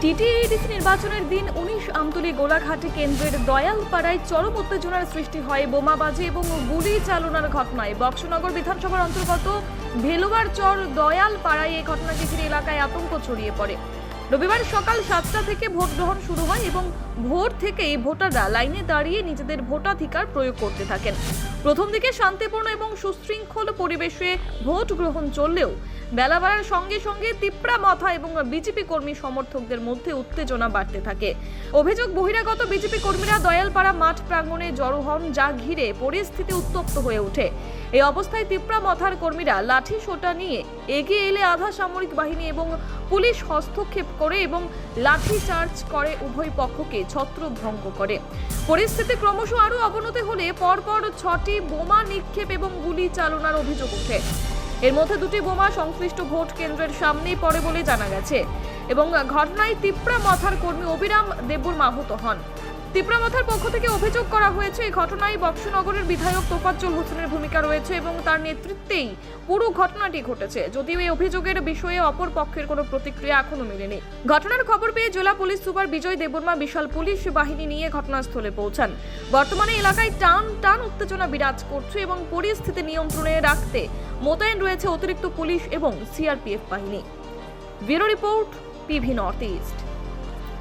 টিটিইডিসি নির্বাচনের দিন 19 আমতলী গোলাঘাটে কেন্দ্রের দয়ালপাড়ায় চরম উত্তেজনার সৃষ্টি হয় বোমাবাজি এবং গুলি চালনার ঘটনায়। বক্সনগর বিধানসভার অন্তর্গত ভেলুয়ার চর দয়ালপাড়ায় এই ঘটনাকে ঘিরে এলাকায় আতঙ্ক ছড়িয়ে পড়ে। রবিবার সকাল 7টা থেকে ভোট গ্রহণ শুরু হয় এবং ভোর থেকেই ভোটাররা লাইনে দাঁড়িয়ে নিজেদের ভোটাধিকার প্রয়োগ করতে থাকেন। প্রথম দিকে শান্তিপূর্ণ এবং সুশৃঙ্খল পরিবেশে ভোট গ্রহণ চললেও বেলা বাড়ার সঙ্গে সঙ্গে তিপ্রা মাথা এবং বিজেপি কর্মী সমর্থকদের মধ্যে উত্তেজনা বাড়তে থাকে। অভিযোগ, বহিরাগত বিজেপি কর্মীরা দয়ালপাড়া মাঠ প্রাঙ্গণে জড়ো হন, যা ঘিরে পরিস্থিতি উত্তপ্ত হয়ে ওঠে। এই অবস্থায় তিপ্রা মাথার কর্মীরা লাঠি সোঁটা নিয়ে এগিয়ে এলে আধা সামরিক বাহিনী এবং পুলিশ হস্তক্ষেপ করে এবং লাঠি চার্জ করে উভয় পক্ষকে ছত্রভঙ্গ করে। পরিস্থিতি ক্রমশ আরও অবনতি হলে পরপর 6টি বোমা নিক্ষেপ এবং গুলি চালনার অভিযোগ ওঠে। এর মধ্যে 2টি বোমা সংশ্লিষ্ট ভোট কেন্দ্রের সামনেই পড়ে বলে জানা গেছে এবং ঘটনায় তিপ্রা মাথার কর্মী অবিরাম দেববর্মা আহত হন। তিপ্রা মাথার পক্ষ থেকে অভিযোগ করা হয়েছে, এই ঘটনায় বক্সনগরের বিধায়ক তোফাজ্জল হোসেনের ভূমিকা রয়েছে এবং তার নেতৃত্বেই পুরো ঘটনাটি ঘটেছে। যদিও এই অভিযোগের বিষয়ে অপর পক্ষের কোনো প্রতিক্রিয়া এখনো মেলেনি। ঘটনার খবর পেয়ে জেলা পুলিশ সুপার বিজয় দেববর্মা বিশাল পুলিশ বাহিনী নিয়ে ঘটনাস্থলে পৌঁছান। বর্তমানে এলাকায় টান উত্তেজনা বিরাজ করছে এবং পরিস্থিতি নিয়ন্ত্রণে রাখতে মোতায়েন রয়েছে অতিরিক্ত পুলিশ এবং সিআরপিএফ বাহিনী। Bureau report, PV north east.